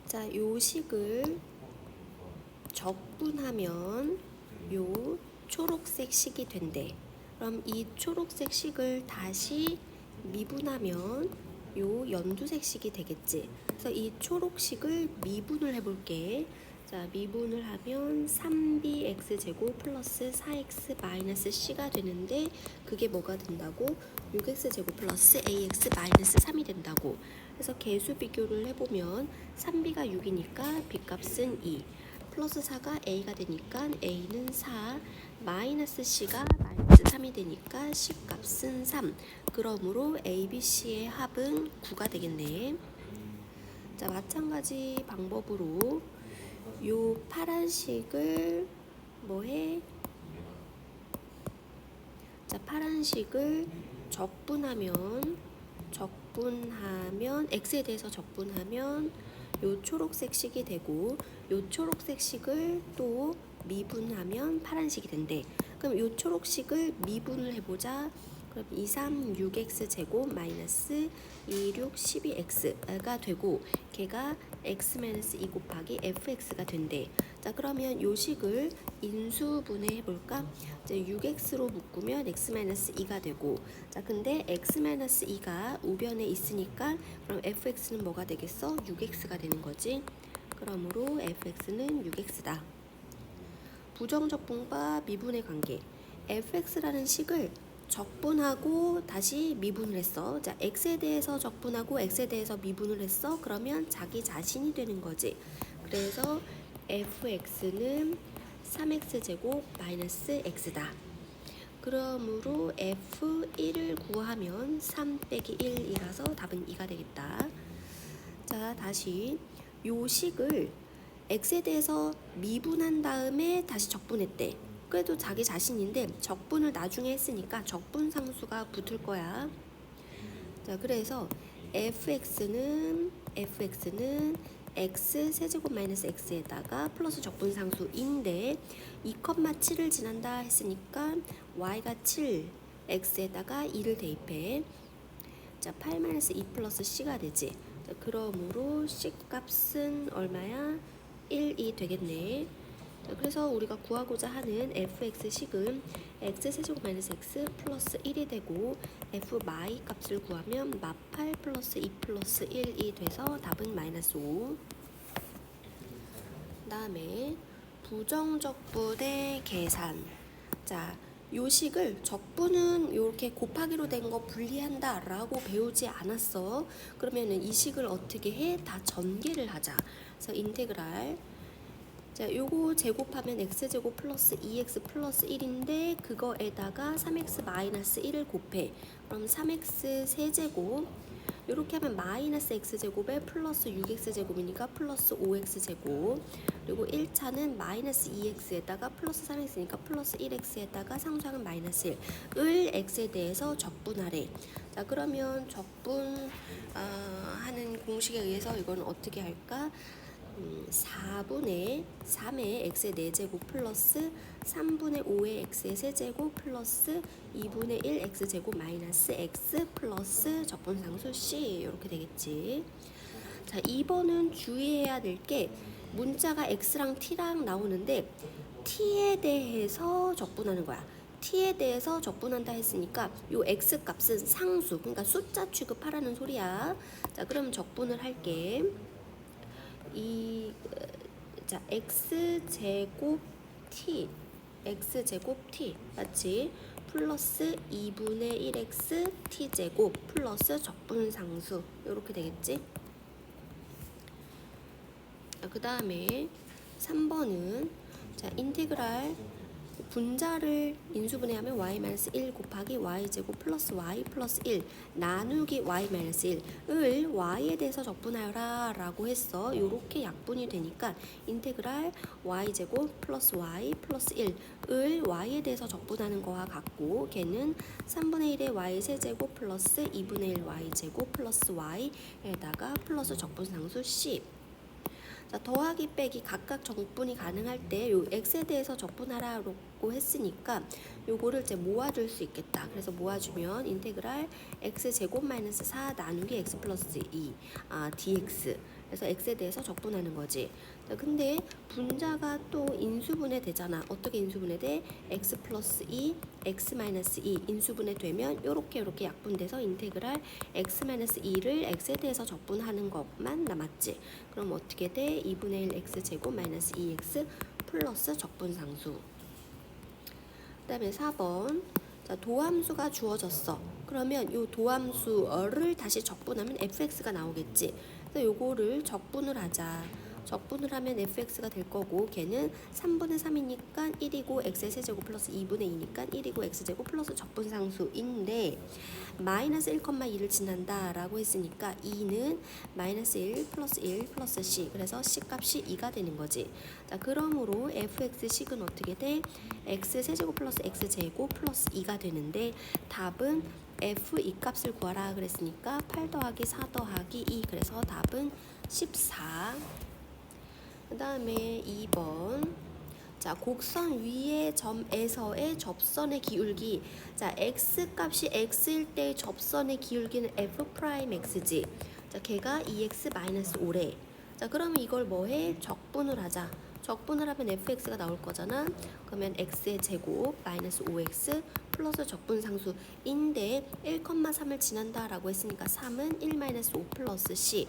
자, 요 식을 적분하면 요 초록색 식이 된대. 그럼 이 초록색 식을 다시 미분하면 요 연두색 식이 되겠지. 그래서 이 초록식을 미분을 해볼게. 자, 미분을 하면 3bx제곱 플러스 4x 마이너스 c가 되는데 그게 뭐가 된다고? 6x제곱 플러스 ax 마이너스 3이 된다고. 그래서 개수 비교를 해보면 3b가 6이니까 b값은 2, 플러스 4가 a가 되니까 a는 4, 마이너스 c가 마이너스 3이 되니까 c 값은 3. 그러므로 a, b, c의 합은 9가 되겠네. 자, 마찬가지 방법으로 요 파란식을 뭐해? 자, 파란식을 적분하면 x에 대해서 적분하면 요 초록색 식이 되고 요 초록색 식을 또 미분하면 파란식이 된대. 그럼 요 초록식을 미분을 해보자. 그럼 2, 3, 6x 제곱 마이너스 2, 6, 12x가 되고 걔가 x-2 곱하기 fx가 된대. 자, 그러면 요 식을 인수분해 해볼까? 6x로 묶으면 x-2가 되고, 자, 근데 x-2가 우변에 있으니까 그럼 fx는 뭐가 되겠어? 6x가 되는 거지. 그러므로 fx는 6x다. 부정적분과 미분의 관계. fx라는 식을 적분하고 다시 미분을 했어. 자, x에 대해서 적분하고 x에 대해서 미분을 했어. 그러면 자기 자신이 되는 거지. 그래서 fx는 3x제곱 마이너스 x다. 그러므로 f1을 구하면 3 빼기 1이라서 답은 2가 되겠다. 자, 다시 요 식을 x에 대해서 미분한 다음에 다시 적분했대. 그래도 자기 자신인데 적분을 나중에 했으니까 적분상수가 붙을 거야. 자, 그래서 fx는 x 세제곱 마이너스 x에다가 플러스 적분상수인데 2,7을 지난다 했으니까 y가 7, x에다가 2를 대입해. 자, 8-2 플러스 c가 되지. 자, 그러므로 c 값은 얼마야? 1이 되겠네. 자, 그래서 우리가 구하고자 하는 fx식은 x 세제곱 마이너스 x 플러스 1이 되고 fy 값을 구하면 -8 플러스 2 플러스 1이 돼서 답은 -5. 그 다음에 부정적분의 계산. 자, 요 식을 적분은 이렇게 곱하기로 된 거 분리한다 라고 배우지 않았어. 그러면은 이 식을 어떻게 해? 다 전개를 하자. 그래서 인테그랄. 자, 요거 제곱하면 x제곱 플러스 2x 플러스 1인데 그거에다가 3x 마이너스 1을 곱해. 그럼 3x 세제곱. 이렇게 하면 마이너스 x제곱에 플러스 6x제곱이니까 플러스 5x제곱. 그리고 1차는 마이너스 2x에다가 플러스 3x니까 플러스 1x에다가 상수항은 마이너스 1을 x에 대해서 적분하래. 자, 그러면 적분 하는 공식에 의해서 이건 어떻게 할까? 4분의 3의 x의 4제곱 플러스 3분의 5의 x의 세제곱 플러스 2분의 1 x제곱 마이너스 x 플러스 적분상수 c 이렇게 되겠지. 자, 2번은 주의해야 될 게 문자가 x랑 t랑 나오는데 t에 대해서 적분하는 거야. t에 대해서 적분한다 했으니까 요 x 값은 상수, 그러니까 숫자 취급하라는 소리야. 자, 그럼 적분을 할게. 자, x제곱 t 맞지? 플러스 2분의 1x t제곱 플러스 적분상수 이렇게 되겠지? 그 다음에 3번은 자, 인테그랄 분자를 인수분해하면 y-1 곱하기 y제곱 플러스 y 플러스 1 나누기 y-1을 y에 대해서 적분하여라 라고 했어. 요렇게 약분이 되니까 인테그랄 y제곱 플러스 y 플러스 1을 y에 대해서 적분하는 거와 같고 걔는 3분의 1의 y 세제곱 플러스 2분의 1 y제곱 플러스 y에다가 플러스 적분상수 c. 자, 더하기 빼기 각각 적분이 가능할 때 요 x에 대해서 적분하라 있고 했으니까 요거를 이제 모아줄 수 있겠다. 그래서 모아주면 인테그랄 x제곱 마이너스 4 나누기 x 플러스 2 dx. 그래서 x에 대해서 적분하는 거지. 근데 분자가 또 인수분해 되잖아. 어떻게 인수분해 돼? x 플러스 2, x 마이너스 2 인수분해 되면 요렇게 약분돼서 인테그랄 x 마이너스 2를 x에 대해서 적분하는 것만 남았지. 그럼 어떻게 돼? 2분의 1 x 제곱 마이너스 2x 플러스 적분상수. 그 다음에 4번. 자, 도함수가 주어졌어. 그러면 요 도함수를 다시 적분하면 fx가 나오겠지. 그래서 요거를 적분을 하자. 적분을 하면 fx가 될 거고 걔는 3분의 3이니까 1이고 x의 세제곱 플러스 2분의 2니까 1이고 x제곱 플러스 적분상수인데 마이너스 1,2를 지난다 라고 했으니까 2는 마이너스 1 플러스 1 플러스 c. 그래서 c 값이 2가 되는 거지. 자, 그러므로 fx식은 어떻게 돼? x 세제곱 플러스 x제곱 플러스 2가 되는데 답은 f 이 값을 구하라 그랬으니까 8 더하기 4 더하기 2. 그래서 답은 14. 그 다음에 2번. 자, 곡선 위의 점에서의 접선의 기울기. 자, x 값이 x일 때의 접선의 기울기는 f'x지. 자, 걔가 2x-5래. 자, 그러면 이걸 뭐해? 적분을 하자. 적분을 하면 fx가 나올 거잖아. 그러면 x의 제곱 마이너스 5x 플러스 적분상수인데 1,3을 지난다라고 했으니까 3은 1-5 플러스 c.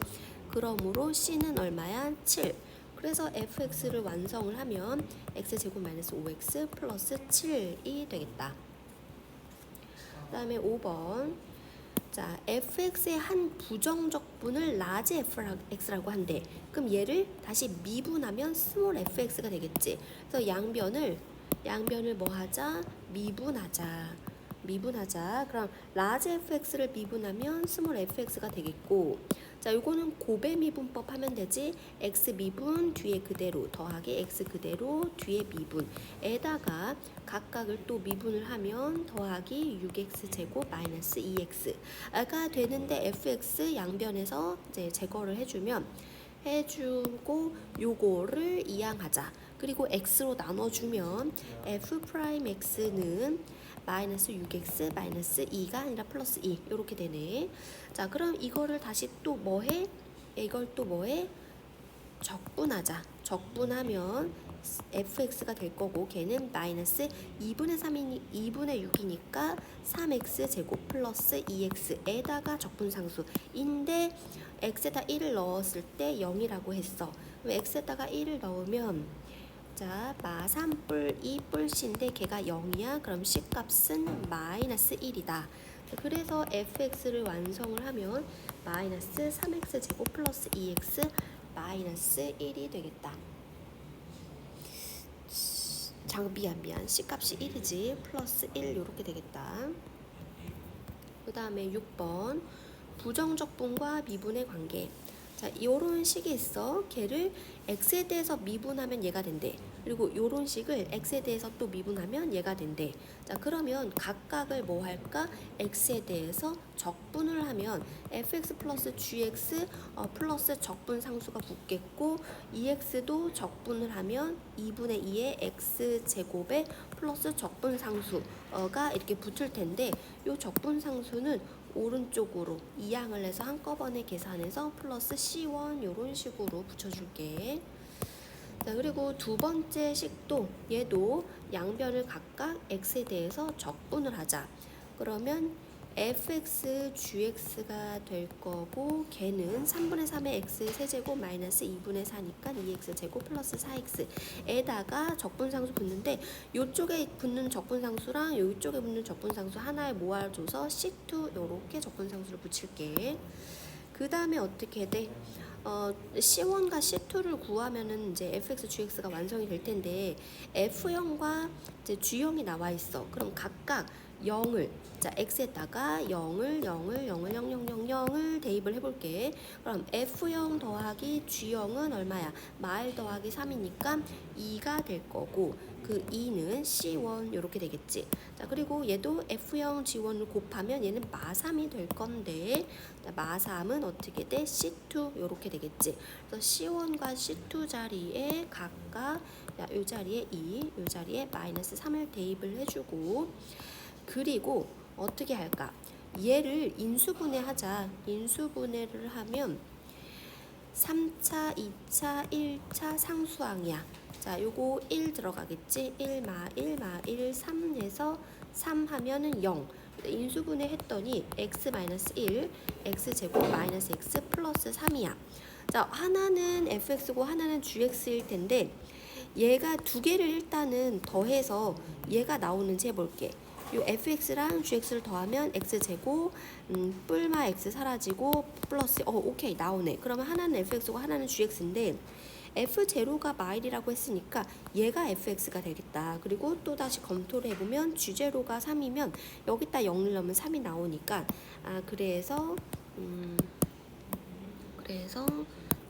그러므로 c는 얼마야? 7. 그래서 fx를 완성을 하면 x제곱 마이너스 5x 플러스 7이 되겠다. 그 다음에 5번. 자, fx의 한 부정적분을 라지 fx라고 한대. 그럼 얘를 다시 미분하면 스몰 fx가 되겠지. 그래서 양변을 뭐 하자? 미분하자. 그럼 라지 fx를 미분하면 스몰 fx가 되겠고, 자, 요거는 곱의 미분법 하면 되지. x 미분 뒤에 그대로 더하기 x 그대로 뒤에 미분에다가 각각을 또 미분을 하면 더하기 6x 제곱 마이너스 2x가 되는데 fx 양변에서 이제 제거를 해주고 요거를 이항하자. 그리고 x로 나눠주면 f'x는 마이너스 6x 마이너스 2가 아니라 플러스 2 이렇게 되네. 자, 그럼 이거를 다시 또 뭐해? 이걸 또 뭐해? 적분하자. 적분하면 fx가 될 거고 걔는 마이너스 2분의 6이니까 3x 제곱 플러스 2x에다가 적분상수인데 x에다 1을 넣었을 때 0이라고 했어. 그럼 x에다가 1을 넣으면 자, 마3뿔 2뿔 c인데 걔가 0이야. 그럼 c 값은 마이너스 1이다. 그래서 fx를 완성을 하면 마이너스 3x 제곱 플러스 2x 마이너스 1이 되겠다. 미안. c 값이 1이지. 플러스 1 이렇게 되겠다. 그 다음에 6번. 부정적분과 미분의 관계. 자, 요런 식이 있어. 걔를 x에 대해서 미분하면 얘가 된대. 그리고 요런 식을 x에 대해서 또 미분하면 얘가 된대. 자, 그러면 각각을 뭐 할까? x에 대해서 적분을 하면 fx 플러스 gx 플러스 적분상수가 붙겠고 2x도 적분을 하면 2분의 2의 x제곱에 플러스 적분상수가 이렇게 붙을 텐데 요 적분상수는 오른쪽으로 이항을 해서 한꺼번에 계산해서 플러스 C1 이런 식으로 붙여줄게. 자, 그리고 두 번째 식도 얘도 양변을 각각 x에 대해서 적분을 하자. 그러면 fx gx가 될 거고 걔는 3분의 3의 x 세제곱 마이너스 2분의 4니까 2x 제곱 플러스 4x에다가 적분상수 붙는데 요쪽에 붙는 적분상수랑 요쪽에 붙는 적분상수 하나에 모아줘서 C2 요렇게 적분상수를 붙일게. 그 다음에 어떻게 돼? C1과 C2를 구하면은 이제 fx, gx가 완성이 될 텐데 F형과 이제 G형이 나와 있어. 그럼 각각 0을 자 x에다가 0을 0을 대입을 해볼게. 그럼 f0 더하기 g0은 얼마야? 마일 더하기 3이니까 2가 될 거고 그 2는 c1 이렇게 되겠지. 자 그리고 얘도 f0 g1을 곱하면 얘는 마3이 될 건데 자, 마3은 어떻게 돼? c2 이렇게 되겠지. 그래서 c1과 c2 자리에 각각 이 자리에 2, 이 자리에 마이너스 3을 대입을 해주고 그리고 어떻게 할까? 얘를 인수분해하자. 인수분해를 하면 3차, 2차, 1차 상수항이야. 자, 요거 1 들어가겠지? 1 마 1 마 1, 3 해서 3 하면은 0. 인수분해 했더니 x-1, x제곱 마이너스 x 플러스 3이야. 자, 하나는 fx고 하나는 gx일 텐데 얘가 두 개를 일단은 더해서 얘가 나오는지 해볼게. 요 fx랑 gx를 더하면 x제곱 뿔마 x 사라지고 플러스 오케이 나오네. 그러면 하나는 fx고 하나는 gx인데 f0가 마일이라고 했으니까 얘가 fx가 되겠다. 그리고 또 다시 검토를 해보면 g0가 3이면 여기다 0을 넣으면 3이 나오니까 그래서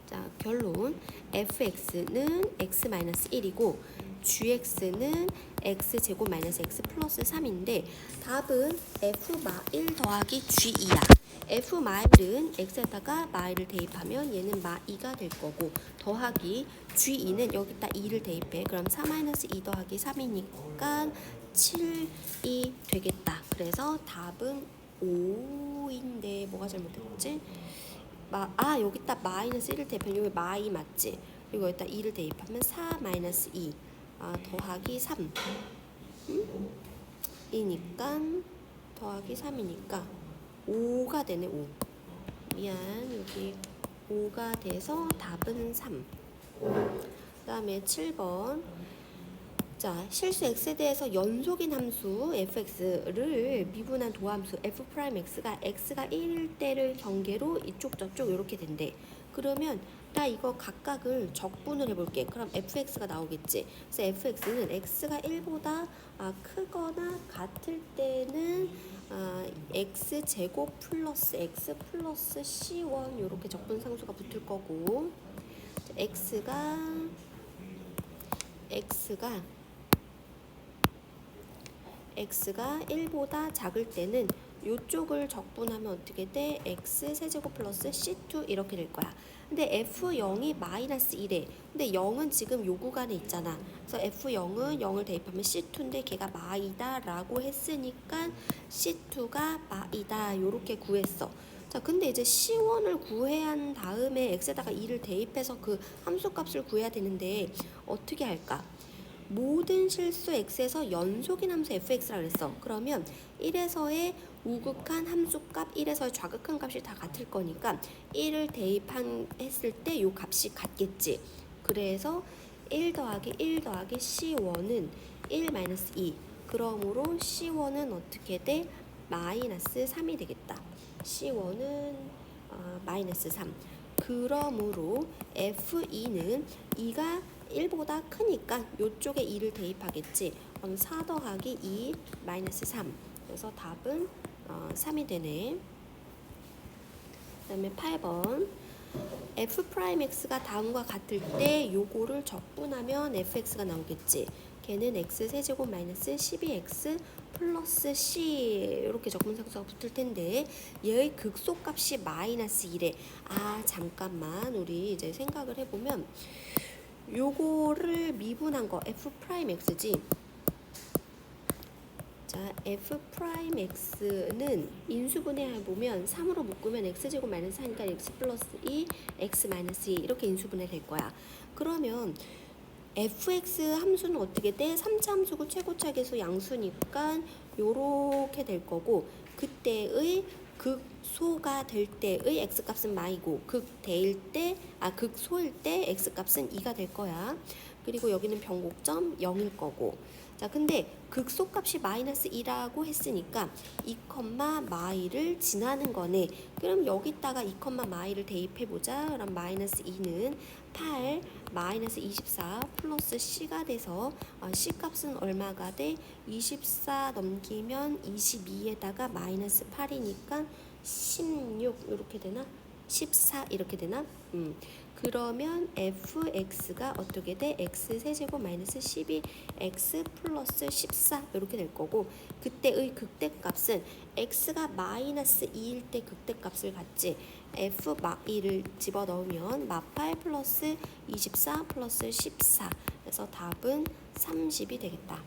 자 결론 fx는 x-1이고 gx는 x제곱 마이너스 x 플러스 3인데 답은 f-1 더하기 g2야. f-1은 x에다가 마일을 대입하면 얘는 마2가 될 거고 더하기 g2는 여기다 2를 대입해. 그럼 4-2 더하기 3이니까 7이 되겠다. 그래서 답은 5인데 뭐가 잘못됐지? 여기다 마이너스 1을 대입하면 여기 마이 맞지? 그리고 여기다 2를 대입하면 4 마이너스 2 더하기 3 이니까 더하기 3이니까 5가 되네. 5 미안 여기 5가 돼서 답은 3. 그 다음에 7번 자 실수 x에 대해서 연속인 함수 fx를 미분한 도함수 f'x가 x가 1일 때를 경계로 이쪽 저쪽 이렇게 된대. 그러면 나 이거 각각을 적분을 해볼게. 그럼 fx가 나오겠지. 그래서 fx는 x가 1보다 크거나 같을 때는 x제곱 플러스 x 플러스 c1 이렇게 적분상수가 붙을 거고 x가 1보다 작을 때는 이쪽을 적분하면 어떻게 돼? x 세제곱 플러스 c2 이렇게 될 거야. 근데 f0이 마이너스 1에 근데 0은 지금 요 구간에 있잖아. 그래서 f0은 0을 대입하면 c2인데 걔가 마이다 라고 했으니까 c2가 마이다 요렇게 구했어. 자 근데 이제 c1을 구해야 한 다음에 x에다가 2를 대입해서 그 함수값을 구해야 되는데 어떻게 할까? 모든 실수 x에서 연속인 함수 fx라고 그랬어. 그러면 1에서의 우극한 함수값 1에서의 좌극한 값이 다 같을 거니까 1을 대입했을 때 이 값이 같겠지. 그래서 1 더하기 c1은 1 마이너스 2 그러므로 c1은 어떻게 돼? 마이너스 3이 되겠다. c1은 마이너스 3 그러므로 f2는 2가 1보다 크니까 이쪽에 2를 대입하겠지. 그럼 4 더하기 2 마이너스 3 그래서 답은 3이 되네. 그 다음에 8번 f'x가 다음과 같을 때 요거를 적분하면 fx가 나오겠지. 걔는 x 세제곱 마이너스 12x 플러스 c 이렇게 적분상수가 붙을 텐데 얘의 극소값이 마이너스 1에 잠깐만 우리 이제 생각을 해보면 요거를 미분한 거 f'x지. 자, f'x는 인수분해 해보면 3으로 묶으면 x제곱 마이너스 4니까 x 플러스 2, x 마이너스 2 이렇게 인수분해 될 거야. 그러면 fx 함수는 어떻게 돼? 3차 함수고 최고차 계수 양수니까 요렇게 될 거고 그때의 극소가 될 때의 x값은 마이고 극소일 때 x값은 2가 될 거야. 그리고 여기는 변곡점 0일 거고 자, 근데 극소값이 마이너스 2라고 했으니까 2, 마이를 지나는 거네. 그럼 여기다가 2, 마이를 대입해보자. 그럼 마이너스 2는 8, 마이너스 24 플러스 C가 돼서 C 값은 얼마가 돼? 24 넘기면 22에다가 마이너스 8이니까 16 이렇게 되나? 14 이렇게 되나? 그러면 fx가 어떻게 돼? x 세제곱 마이너스 12x 플러스 14 이렇게 될 거고, 그때의 극대값은 x가 마이너스 2일 때 극대값을 갖지. f 막 2를 집어넣으면 마8 플러스 24 플러스 14, 그래서 답은 30이 되겠다.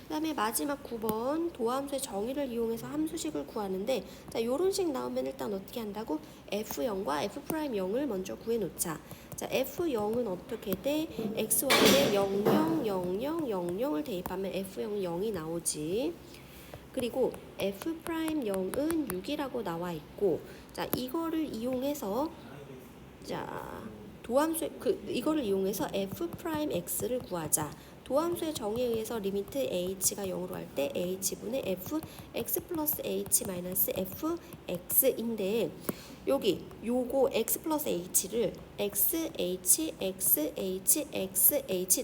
그 다음에 마지막 9번 도함수의 정의를 이용해서 함수식을 구하는데, 자, 요런 식 나오면 일단 어떻게 한다고? f0과 f'0을 먼저 구해놓자. 자, f0은 어떻게 돼? xy에 0, 0, 0, 0, 0, 0을 대입하면 f0은 0이 나오지. 그리고 f'0은 6이라고 나와 있고, 자, 이거를 이용해서 자, 도함수 이거를 이용해서 f'x를 구하자. 도함수의 정의에 의해서 리미트 h가 0으로 할 때 h분의 fx 플러스 h 마이너스 fx인데, 여기 요거 x 플러스 h를 x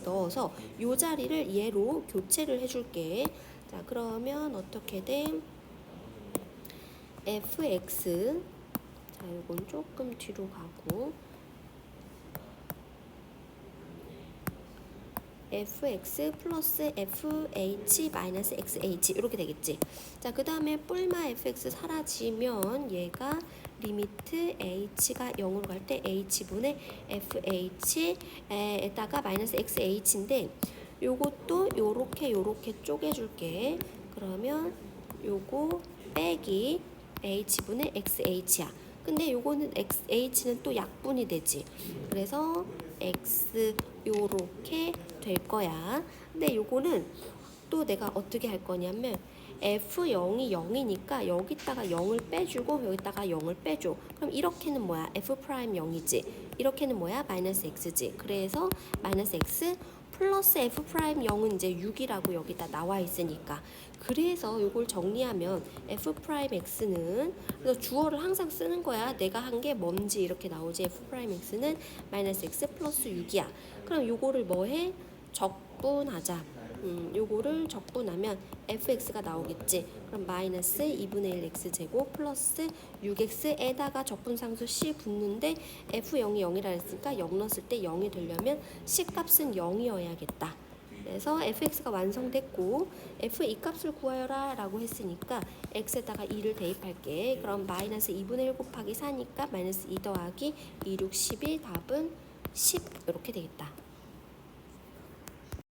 넣어서 요 자리를 얘로 교체를 해줄게. 자, 그러면 어떻게 돼? fx, 자, 요건 조금 뒤로 가고 fx 플러스 fh 마이너스 xh 이렇게 되겠지. 자, 그 다음에 뿔마 fx 사라지면 얘가 리미트 h가 0으로 갈 때 h분의 fh에다가 마이너스 xh인데, 요것도 요렇게 쪼개줄게. 그러면 요거 빼기 h분의 xh야. 근데 요거는 h는 또 약분이 되지. 그래서 x 요렇게 될 거야. 근데 요거는 또 내가 어떻게 할 거냐면 f0이 0이니까 여기다가 0을 빼주고 여기다가 0을 빼줘. 그럼 이렇게는 뭐야? f'0이지. 이렇게는 뭐야? 마이너스 x지. 그래서 마이너스 x 플러스 f'0은 이제 6이라고 여기다 나와 있으니까, 그래서 이걸 정리하면 f'x는, 그래서 주어를 항상 쓰는 거야. 내가 한 게 뭔지 이렇게 나오지. f'x는 마이너스 x 플러스 6이야. 그럼 요거를 뭐해? 적분하자. 요거를 적분하면 fx가 나오겠지. 그럼 마이너스 2분의 1 x제곱 플러스 6x에다가 적분상수 c 붙는데 f0이 0이라 했으니까 0 넣었을 때 0이 되려면 c 값은 0이어야겠다. 그래서 fx가 완성됐고, f 이 값을 구하여라 라고 했으니까 x에다가 2를 대입할게. 그럼 마이너스 2분의 1 곱하기 4니까 마이너스 2 더하기 2, 6, 12, 답은 10 이렇게 되겠다.